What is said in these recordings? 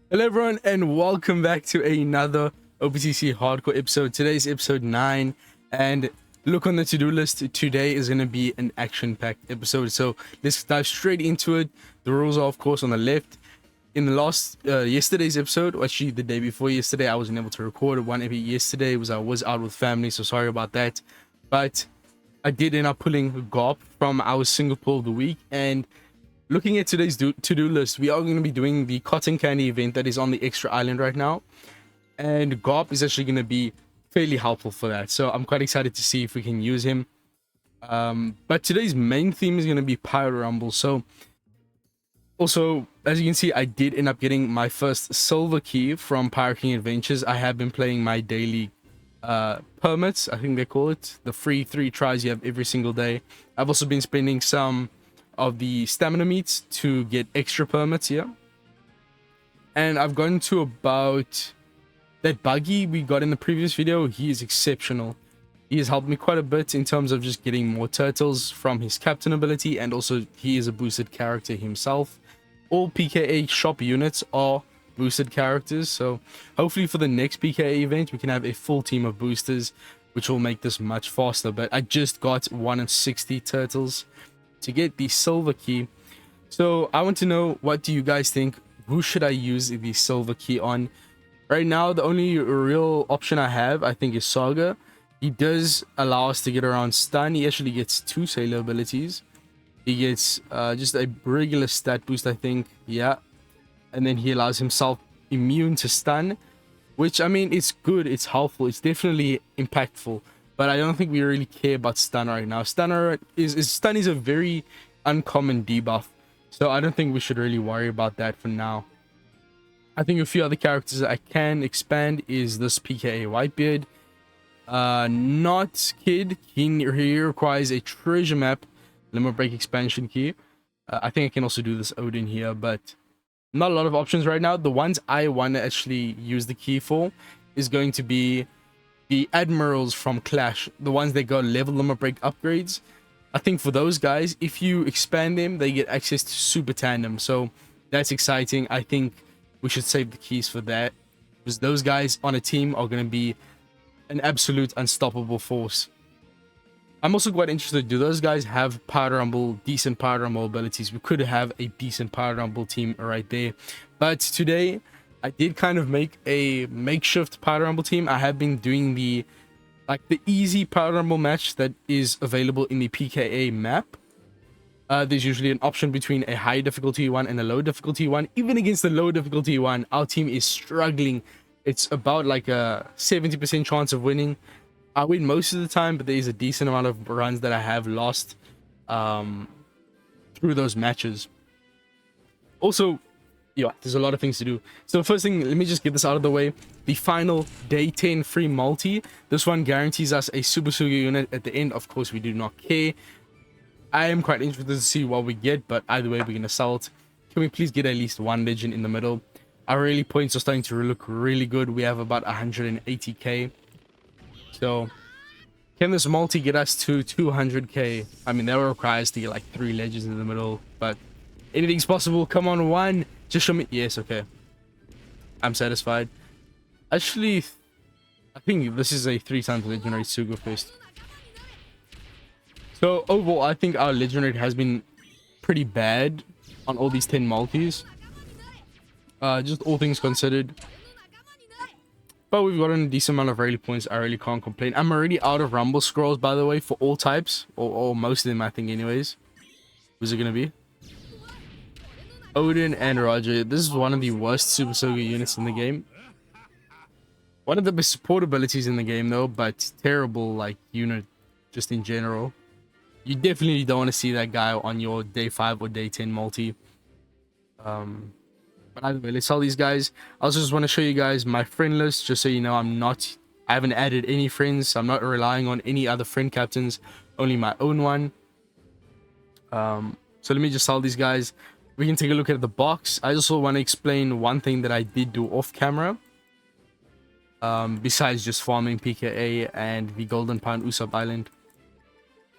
Hello everyone and welcome back to another OPTC hardcore episode. Today's episode 9 and look on the to-do list. Today is going to be an action-packed episode. So let's dive straight into it. The rules are of course on the left. In the last yesterday's episode, or actually the day before yesterday, I wasn't able to record one every yesterday was I was out with family, so sorry about that. But I did end up pulling Garp from our single pull of the week. And looking at today's to-do list, we are going to be doing the cotton candy event that is on the extra island right now, and Garp is actually going to be fairly helpful for that, so I'm quite excited to see if we can use him. But today's main theme is going to be Pyro Rumble. So also, as you can see, I did end up getting my first silver key from Pyro King Adventures. I have been playing my daily permits, I think they call it, the free 3 tries you have every single day. I've also been spending some of the stamina meats to get extra permits here, and I've gotten to about that buggy we got in the previous video. He is exceptional. He has helped me quite a bit in terms of just getting more turtles from his captain ability, and also he is a boosted character himself. All PKA shop units are boosted characters, so hopefully for the next PKA event we can have a full team of boosters, which will make this much faster. But I just got 1 in 60 turtles to get the silver key, so I want to know, what do you guys think? Who should I use the silver key on? Right now the only real option I have, I think, is Saga. He does allow us to get around stun. He actually gets 2 sailor abilities. He gets just a regular stat boost, I think, yeah, and then he allows himself immune to stun, which, I mean, it's good, it's helpful, it's definitely impactful, but I don't think we really care about stun right now. Stun is a very uncommon debuff, so I don't think we should really worry about that for now. I think a few other characters that I can expand is this PKA Whitebeard. Not Kid. He requires a treasure map limit break expansion key. I think I can also do this Odin here, but not a lot of options right now. The ones I want to actually use the key for is going to be the admirals from Clash, the ones that got level limit break upgrades. I think for those guys, if you expand them, they get access to super tandem, so that's exciting. I think we should save the keys for that, because those guys on a team are going to be an absolute unstoppable force. I'm also quite interested, do those guys have Powder Rumble, decent Powder Rumble abilities? We could have a decent Powder Rumble team right there. But today I did kind of make a makeshift Powder Rumble team. I have been doing the easy Powder Rumble match that is available in the PKA map. There's usually an option between a high difficulty one and a low difficulty one. Even against the low difficulty one, our team is struggling. It's about like a 70% chance of winning. I win most of the time, but there is a decent amount of runs that I have lost through those matches. Also, yeah, there's a lot of things to do. So first thing, let me just get this out of the way. The final day 10 free multi. This one guarantees us a Super Suga unit at the end. Of course, we do not care. I am quite interested to see what we get, but either way, we're going to sell it. Can we please get at least 1 legend in the middle? Our rally points are starting to look really good. We have about 180k. So, can this multi get us to 200k? I mean, that will require us to get like 3 legends in the middle, but anything's possible. Come on, 1. Just show me. Yes, okay. I'm satisfied. Actually, I think this is a 3 times legendary Suga fest. So, overall, I think our legendary has been pretty bad on all these 10 multis. Just all things considered. But we've gotten a decent amount of rally points. I really can't complain. I'm already out of Rumble Scrolls, by the way, for all types. Or most of them, I think, anyways. Who's it going to be? Odin and Roger. This is one of the worst Super Soga units in the game. One of the best support abilities in the game, though, but terrible, like, unit just in general. You definitely don't want to see that guy on your day 5 or day 10 multi. But either way, let's sell these guys. I also just want to show you guys my friend list, just so you know I haven't added any friends. I'm not relying on any other friend captains, only my own one. So let me just sell these guys. We can take a look at the box. I also want to explain one thing that I did do off camera. Besides just farming PKA and the Golden Pound Usopp Island.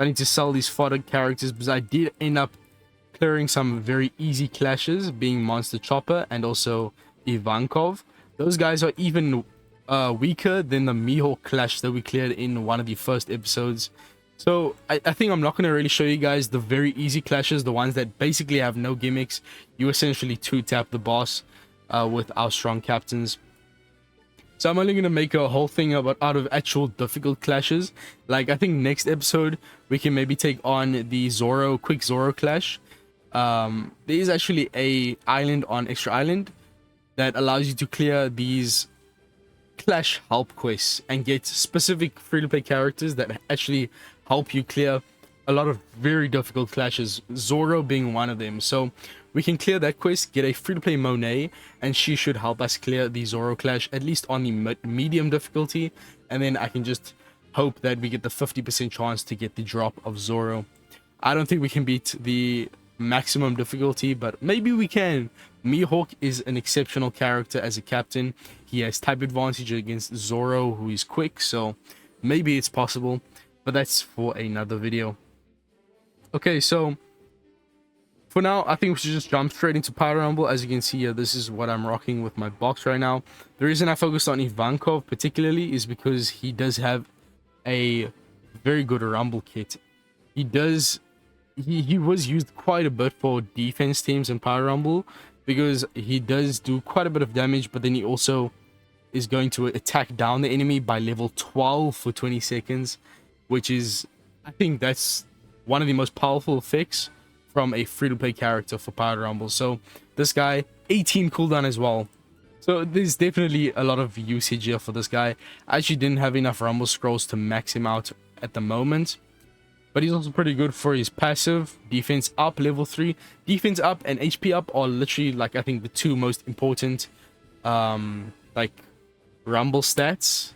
I need to sell these fodder characters because I did end up clearing some very easy clashes, being Monster Chopper and also Ivankov. Those guys are even weaker than the Mihawk clash that we cleared in one of the first episodes. So I think I'm not going to really show you guys the very easy clashes, the ones that basically have no gimmicks. You essentially 2-tap the boss with our strong captains. So I'm only going to make a whole thing out of actual difficult clashes. Like, I think next episode, we can maybe take on the quick Zoro clash. There is actually a island on Extra Island that allows you to clear these clash help quests and get specific free-to-play characters that actually help you clear a lot of very difficult clashes, Zoro being one of them. So we can clear that quest, get a free-to-play Monet, and she should help us clear the Zoro clash, at least on the medium difficulty, and then I can just hope that we get the 50% chance to get the drop of Zoro. I don't think we can beat the maximum difficulty, but maybe we can. Mihawk is an exceptional character as a captain. He has type advantage against Zoro, who is quick, so maybe it's possible, but that's for another video. Okay, so for now, I think we should just jump straight into Power Rumble. As you can see here, this is what I'm rocking with my box right now. The reason I focused on Ivankov particularly is because he does have a very good Rumble kit. He was used quite a bit for defense teams in Power Rumble because he does do quite a bit of damage, but then he also is going to attack down the enemy by level 12 for 20 seconds, which is, I think that's one of the most powerful effects from a free-to-play character for Power Rumble. So this guy, 18 cooldown as well. So there's definitely a lot of usage here for this guy. I actually didn't have enough Rumble Scrolls to max him out at the moment, but he's also pretty good for his passive. Defense up, level 3. Defense up and HP up are literally, like, I think the two most important like Rumble stats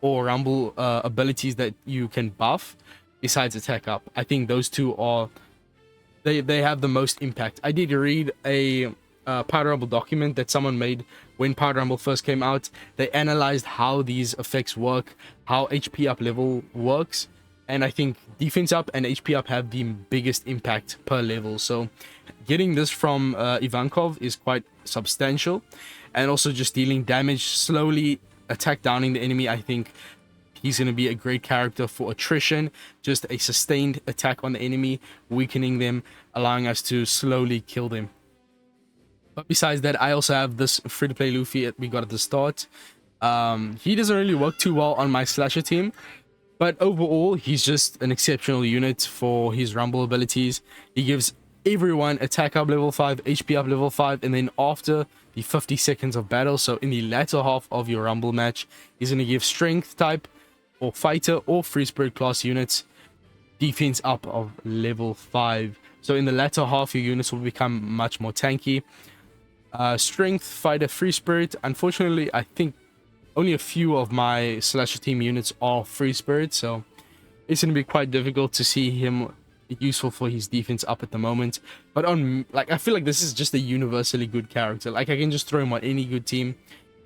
or Rumble abilities that you can buff besides attack up. I think those two are, they have the most impact. I did read a Power Rumble document that someone made when Power Rumble first came out. They analyzed how these effects work, how HP up level works, and I think defense up and HP up have the biggest impact per level. So getting this from Ivankov is quite substantial, and also just dealing damage slowly, attack downing the enemy. I think he's going to be a great character for attrition, just a sustained attack on the enemy, weakening them, allowing us to slowly kill them. But besides that, I also have this free-to-play Luffy that we got at the start. He doesn't really work too well on my slasher team, but overall, he's just an exceptional unit for his Rumble abilities. He gives everyone attack up level 5, HP up level 5, and then after the 50 seconds of battle, so in the latter half of your Rumble match, he's going to give strength type or fighter or free spirit class units defense up of level 5. So in the latter half, your units will become much more tanky. Strength, fighter, free spirit. Unfortunately, I think only a few of my slasher team units are free spirit, so it's going to be quite difficult to see him useful for his defense up at the moment. But on, like, I feel like this is just a universally good character. Like, I can just throw him on any good team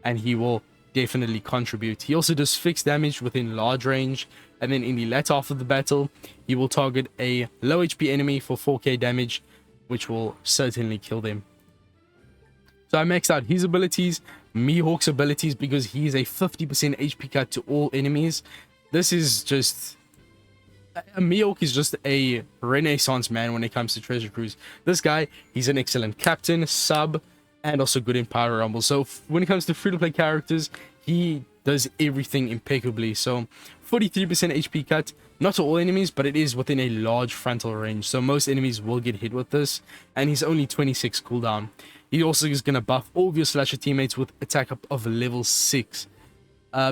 and he will definitely contribute. He also does fixed damage within large range, and then in the latter half of the battle, he will target a low HP enemy for 4k damage, which will certainly kill them. So I maxed out his abilities, Mihawk's abilities, because he is a 50% HP cut to all enemies. This is just... Mihawk is just a renaissance man when it comes to Treasure Cruise. This guy, he's an excellent captain, sub, and also good in Power Rumble. So when it comes to free-to-play characters, he does everything impeccably. So 43% HP cut, not to all enemies, but it is within a large frontal range. So most enemies will get hit with this, and he's only 26 cooldown. He also is going to buff all of your slasher teammates with attack up of level 6.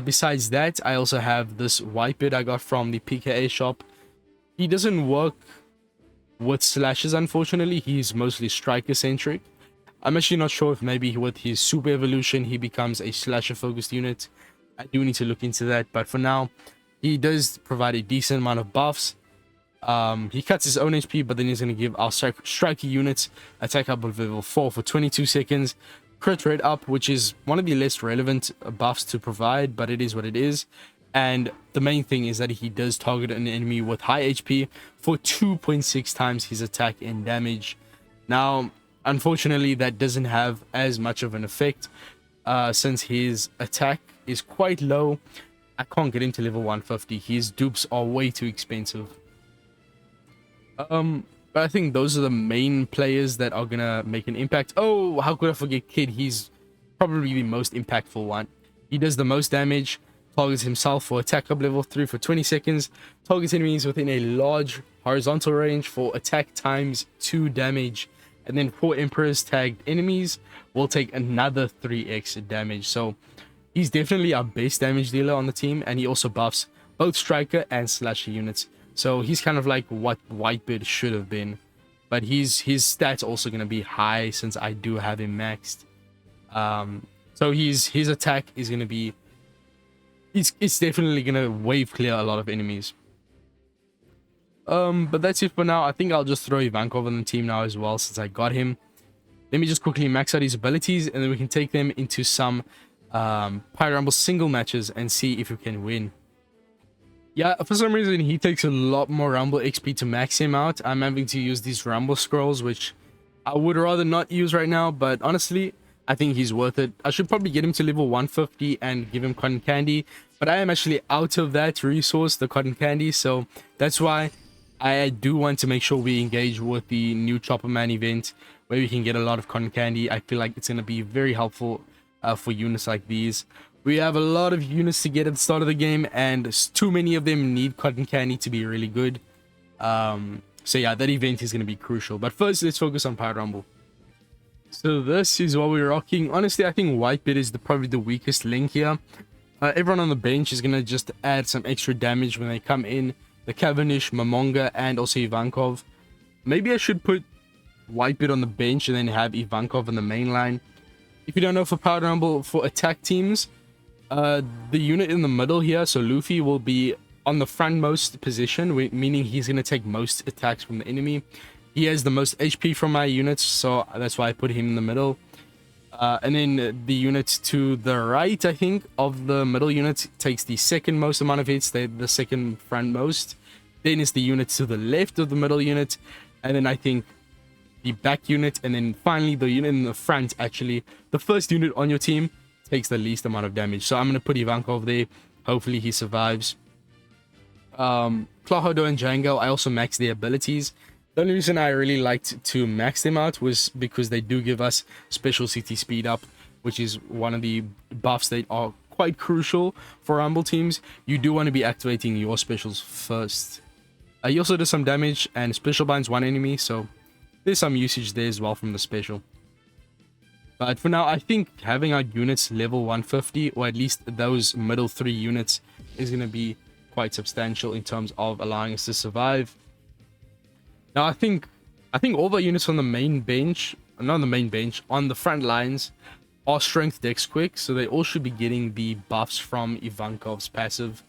Besides that, I also have this white bit I got from the PKA shop. He doesn't work with slashes, unfortunately. He's mostly striker centric. I'm actually not sure if maybe with his super evolution he becomes a slasher focused unit. I do need to look into that, but for now he does provide a decent amount of buffs. He cuts his own HP, but then he's going to give our striker units attack up of level 4 for 22 seconds, crit rate up, which is one of the less relevant buffs to provide, but it is what it is. And the main thing is that he does target an enemy with high HP for 2.6 times his attack and damage. Now, Unfortunately, that doesn't have as much of an effect since his attack is quite low. I can't get him to level 150. His dupes are way too expensive. But I think those are the main players that are gonna make an impact. Oh, how could I forget Kid? He's probably the most impactful one. He does the most damage, targets himself for attack up level 3 for 20 seconds, targets enemies within a large horizontal range for attack times 2 damage, and then 4 Emperors tagged enemies will take another 3x damage. So he's definitely our best damage dealer on the team, and he also buffs both striker and slasher units. So he's kind of like what Whitebeard should have been, but his stats also gonna be high since I do have him maxed. So his attack is gonna be, it's definitely gonna wave clear a lot of enemies. But that's it for now. I think I'll just throw Ivankov on the team now as well since I got him. Let me just quickly max out his abilities, and then we can take them into some Pyro Rumble single matches and see if we can win. Yeah, for some reason he takes a lot more Rumble XP to max him out. I'm having to use these Rumble scrolls, which I would rather not use right now, but honestly, I think he's worth it. I should probably get him to level 150 and give him cotton candy, but I am actually out of that resource, the cotton candy, so that's why I do want to make sure we engage with the new Chopper Man event where we can get a lot of cotton candy. I feel like it's going to be very helpful for units like these. We have a lot of units to get at the start of the game, and too many of them need cotton candy to be really good. So yeah, that event is going to be crucial. But first, let's focus on Pyro Rumble. So this is what we're rocking. Honestly, I think Whitebeard is probably the weakest link here. Everyone on the bench is going to just add some extra damage when they come in. The Cavendish, Momonga, and also Ivankov. Maybe I should put Whitebeard on the bench and then have Ivankov on the main line. If you don't know, for Pyro Rumble, for attack teams, the unit in the middle here, so Luffy, will be on the frontmost position, meaning he's going to take most attacks from the enemy. He has the most HP from my units, so that's why I put him in the middle. And then the unit to the right, I think, of the middle unit takes the second most amount of hits, the second frontmost. Then it's the unit to the left of the middle unit, and then I think the back unit, and then finally the unit in the front, actually. The first unit on your team takes the least amount of damage. So I'm going to put Ivankov there. Hopefully he survives. Klohodo and Django, I also maxed their abilities. The only reason I really liked to max them out was because they do give us special CT speed up, which is one of the buffs that are quite crucial for Rumble teams. You do want to be activating your specials first. He also does some damage and special binds one enemy, so there's some usage there as well from the special. But for now, I think having our units level 150, or at least those middle 3 units, is going to be quite substantial in terms of allowing us to survive. Now, I think all the units on the main bench, not on the main bench, on the front lines, are strength dex quick, so they all should be getting the buffs from Ivankov's passive.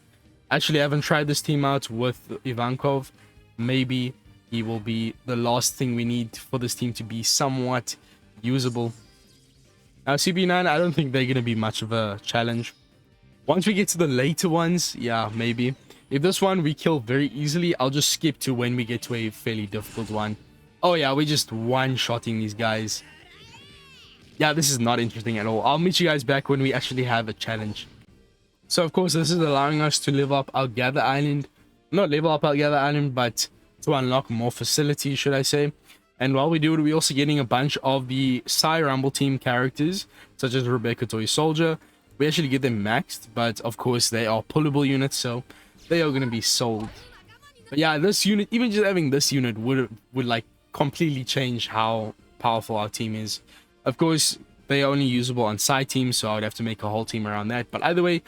Actually, I haven't tried this team out with Ivankov. Maybe he will be the last thing we need for this team to be somewhat usable. Now, CP9, I don't think they're going to be much of a challenge. Once we get to the later ones, yeah, maybe. If this one we kill very easily, I'll just skip to when we get to a fairly difficult one. Oh yeah, we're just one-shotting these guys. Yeah, this is not interesting at all. I'll meet you guys back when we actually have a challenge. So, of course, this is allowing us to level up our Gather Island. Not level up our Gather Island, but to unlock more facilities, should I say. And while we do it, we're also getting a bunch of the Psy Rumble team characters, such as Rebecca Toy Soldier. We actually get them maxed, but of course they are pullable units, so they are going to be sold. But yeah, this unit, even just having this unit would like completely change how powerful our team is. Of course, they are only usable on side teams, so I would have to make a whole team around that. But either way,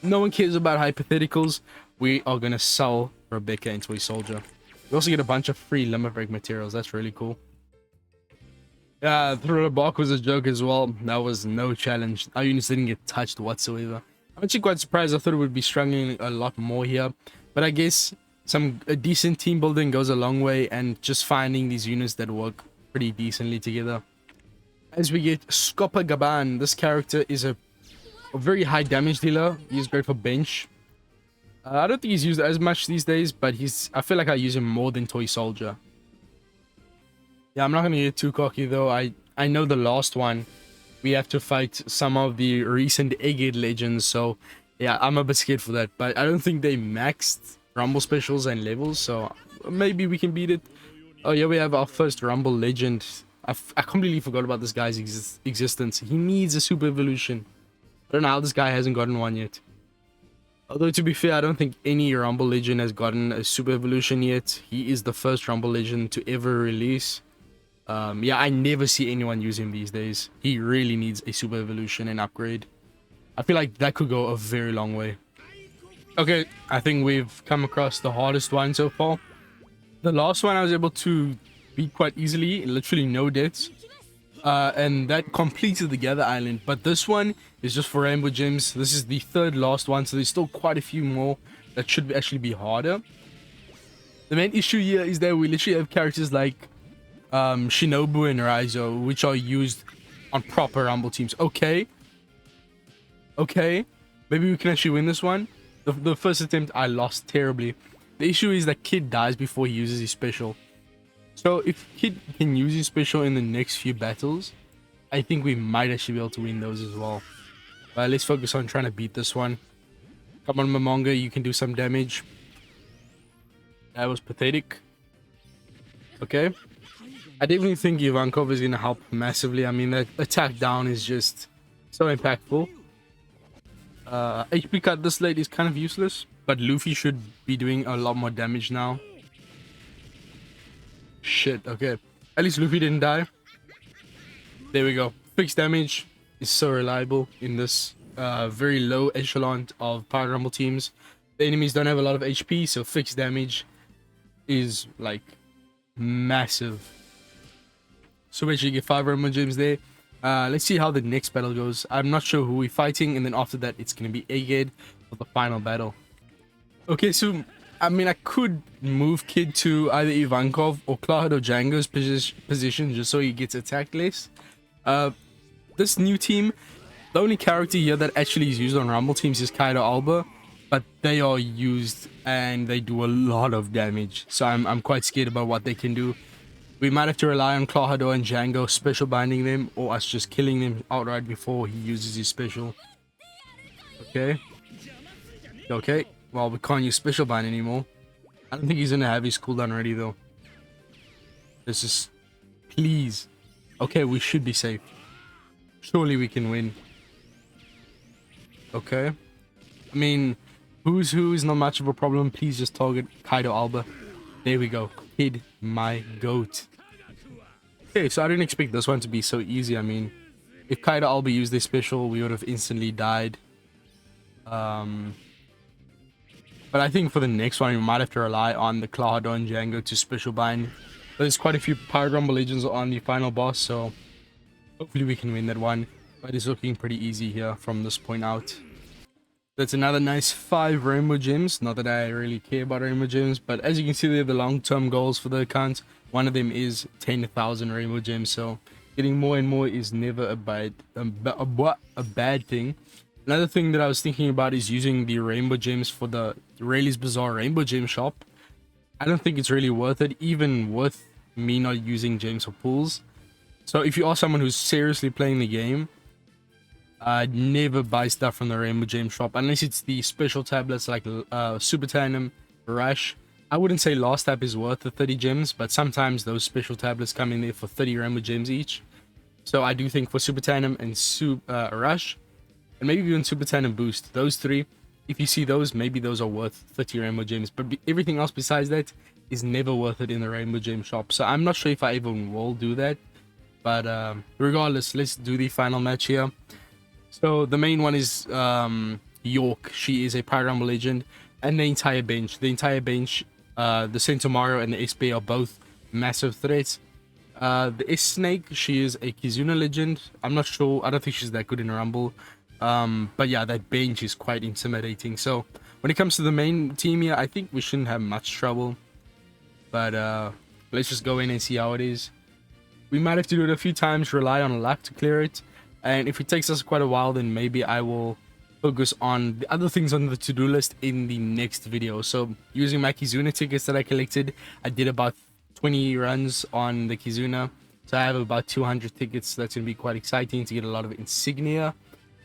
no one cares about hypotheticals. We are going to sell Rebecca and Toy Soldier. We also get a bunch of free limit break materials. That's really cool. Yeah, the block was a joke as well. That was no challenge. Our units didn't get touched whatsoever. I'm actually quite surprised. I thought it would be struggling a lot more here. But I guess a decent team building goes a long way, and just finding these units that work pretty decently together. As we get Scopper Gaban, this character is a very high damage dealer. He's great for bench. I don't think he's used as much these days, but I feel like I use him more than Toy Soldier. Yeah, I'm not gonna get too cocky though. I know the last one we have to fight some of the recent Egghead legends, so yeah, I'm a bit scared for that. But I don't think they maxed Rumble specials and levels, so maybe we can beat it. Oh yeah, we have our first Rumble legend. I completely forgot about this guy's existence. He needs a super evolution. I don't know how this guy hasn't gotten one yet. Although to be fair, I don't think any Rumble legend has gotten a super evolution yet. He is the first Rumble legend to ever release. Yeah, I never see anyone use him these days. He really needs a super evolution and upgrade. I feel like that could go a very long way. Okay, I think we've come across the hardest one so far. The last one I was able to beat quite easily, literally no deaths. And that completed the Gather Island. But this one is just for Rainbow Gems. This is the third last one, so there's still quite a few more that should actually be harder. The main issue here is that we literally have characters like Shinobu and Raizo, which are used on proper Rumble teams. Okay, maybe we can actually win this one. The first attempt I lost terribly. The issue is that Kid dies before he uses his special. So if Kid can use his special in the next few battles, I think we might actually be able to win those as well. But let's focus on trying to beat this one. Come on, Momonga, you can do some damage. That was pathetic. Okay. I definitely think Ivankov is going to help massively. I mean, that attack down is just so impactful. HP cut this late is kind of useless, but Luffy should be doing a lot more damage now. Shit, okay. At least Luffy didn't die. There we go. Fixed damage is so reliable in this very low echelon of Power Rumble teams. The enemies don't have a lot of HP, so fixed damage is like massive. So we actually get 5 Rumble Gems there. Let's see how the next battle goes. I'm not sure who we're fighting, and then after that it's going to be Egghead for the final battle. Okay, so I mean, I could move Kid to either Ivankov or Cloud or Django's position just so he gets attacked less. This new team, the only character here that actually is used on Rumble teams is Kaido Alba, but they are used and they do a lot of damage. So I'm quite scared about what they can do. We might have to rely on Clawhado and Django special binding them, or us just killing them outright before he uses his special. Okay. Well, we can't use special bind anymore. I don't think he's gonna have his cooldown ready though. This is... Please. Okay, we should be safe. Surely we can win. Okay. I mean, who's who is not much of a problem. Please just target Kaido Alba. There we go. Kid, my goat. Okay, so I didn't expect this one to be so easy. I mean, if Kaido Alba used this special, we would have instantly died. But I think for the next one, we might have to rely on the Clawhado and Django to special bind. There's quite a few Power Rumble Legends on the final boss, so hopefully we can win that one. But it's looking pretty easy here from this point out. That's another nice 5 Rainbow Gems. Not that I really care about Rainbow Gems, but as you can see, they're the long-term goals for the account. One of them is 10,000 Rainbow Gems, so getting more and more is never a bad thing. Another thing that I was thinking about is using the Rainbow Gems for the Rayleigh's Bazaar Rainbow Gem shop. I don't think it's really worth it, even with me not using gems for pools. So if you are someone who's seriously playing the game, I'd never buy stuff from the Rainbow Gem shop unless it's the special tablets like Super Tandem, Rush. I wouldn't say Last Tap is worth the 30 gems, but sometimes those special tablets come in there for 30 Rainbow Gems each. So I do think for Super Tandem and Rush, and maybe even Super Tandem Boost, those 3, if you see those, maybe those are worth 30 Rainbow Gems. But everything else besides that is never worth it in the Rainbow Gem shop. So I'm not sure if I even will do that. But regardless, let's do the final match here. So the main one is York. She is a Power Rumble legend. And the entire bench. The Centauro and the SB are both massive threats. The S-Snake, she is a Kizuna legend. I'm not sure. I don't think she's that good in Rumble. But yeah, that bench is quite intimidating. So when it comes to the main team here, I think we shouldn't have much trouble. But let's just go in and see how it is. We might have to do it a few times, rely on luck to clear it. And if it takes us quite a while, then maybe I will focus on the other things on the to-do list in the next video. So using my Kizuna tickets that I collected, I did about 20 runs on the Kizuna. So I have about 200 tickets. That's going to be quite exciting to get a lot of insignia.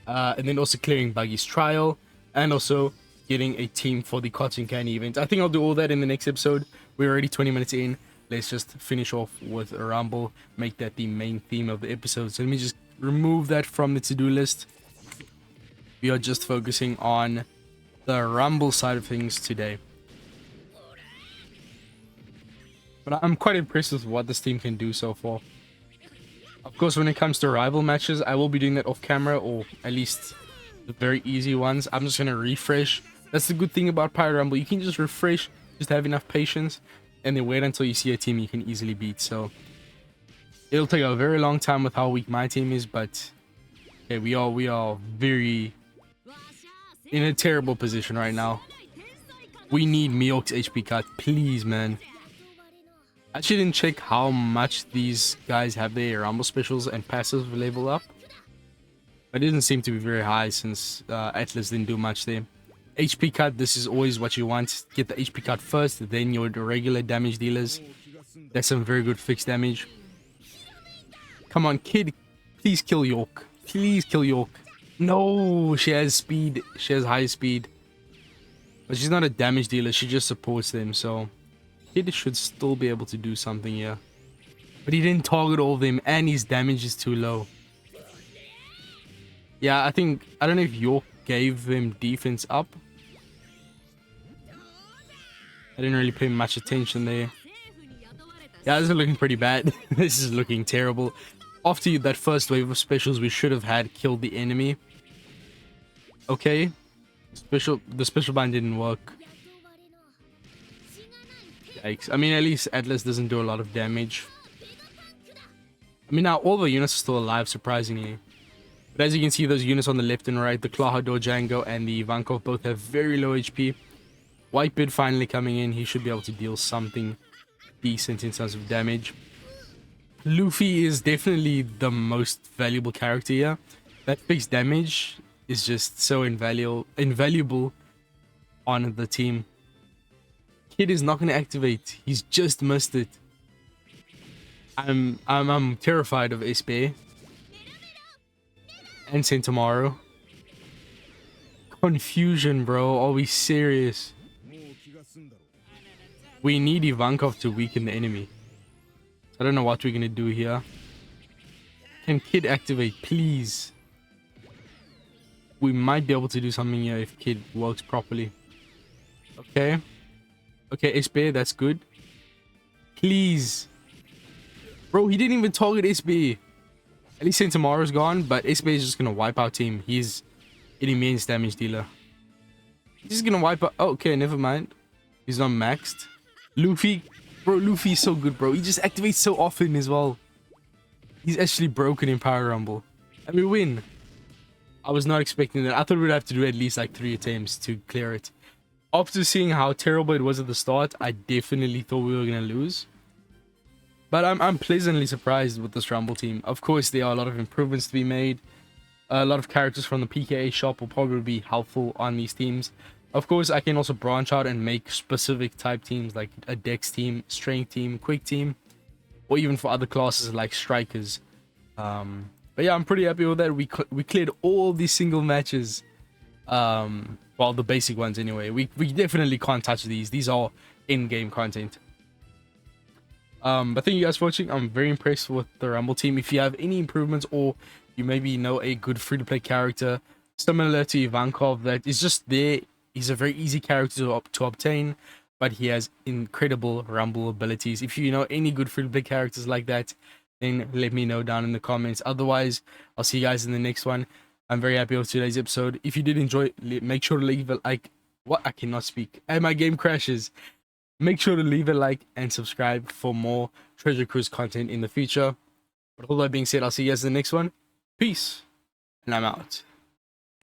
And then also clearing Buggy's trial. And also getting a team for the cotton candy event. I think I'll do all that in the next episode. We're already 20 minutes in. Let's just finish off with a rumble. Make that the main theme of the episode. So let me just remove that from the to-do list. We are just focusing on the rumble side of things today. But I'm quite impressed with what this team can do so far. Of course, when it comes to rival matches, I will be doing that off camera, or at least the very easy ones. I'm just going to refresh. That's the good thing about Pyro Rumble. You can just refresh, just have enough patience, and then wait until you see a team you can easily beat. So it'll take a very long time with how weak my team is, but okay, we are very in a terrible position right now. We need Miok's HP cut, please, man. I actually didn't check how much these guys have their Rumble specials and passive level up. It didn't seem to be very high since Atlas didn't do much there. HP cut, this is always what you want. Get the HP cut first, then your regular damage dealers. That's some very good fixed damage. Come on, kid. Please kill York. Please kill York. No, she has speed. She has high speed. But she's not a damage dealer. She just supports them, so kid should still be able to do something here. But he didn't target all of them, and his damage is too low. Yeah, I don't know if York gave him defense up. I didn't really pay much attention there. Yeah, this is looking pretty bad. This is looking terrible. After that first wave of specials, we should have had killed the enemy. Okay. The special bind didn't work. Yikes. I mean, at least Atlas doesn't do a lot of damage. I mean, now all the units are still alive, surprisingly. But as you can see, those units on the left and right, the Klahador Django and the Ivankov both have very low HP. Whitebeard finally coming in. He should be able to deal something decent in terms of damage. Luffy is definitely the most valuable character here. That fixed damage is just so invaluable on the team. Kid is not going to activate. He's just missed it. I'm terrified of SB and Sentomaru. Confusion, bro. Are we serious? We need Ivankov to weaken the enemy. I don't know what we're gonna do here. Can Kid activate, please? We might be able to do something here if Kid works properly. Okay. Okay, SB, that's good. Please. Bro, he didn't even target SB. At least Sentomaru's gone, but SB is just gonna wipe our team. He's an immense damage dealer. He's just gonna wipe out. Oh, okay, never mind. He's not maxed. Luffy. Bro, Luffy's so good, bro. He just activates so often as well. He's actually broken in Power Rumble. And we win. I was not expecting that. I thought we'd have to do at least like 3 attempts to clear it. After seeing how terrible it was at the start, I definitely thought we were going to lose. But I'm pleasantly surprised with this Rumble team. Of course, there are a lot of improvements to be made. A lot of characters from the PKA shop will probably be helpful on these teams. Of course, I can also branch out and make specific type teams like a Dex team, Strength team, Quick team, or even for other classes like Strikers. But yeah, I'm pretty happy with that. We cleared all these single matches. Well, the basic ones anyway. We definitely can't touch these. These are in-game content. But thank you guys for watching. I'm very impressed with the Rumble team. If you have any improvements or you maybe know a good free-to-play character similar to Ivankov that is just there, he's a very easy character to obtain, but he has incredible Rumble abilities. If you know any good free-to-play characters like that, then let me know down in the comments. Otherwise, I'll see you guys in the next one. I'm very happy with today's episode. If you did enjoy, make sure to leave a like. What? I cannot speak. And my game crashes. Make sure to leave a like and subscribe for more Treasure Cruise content in the future. But all that being said, I'll see you guys in the next one. Peace. And I'm out.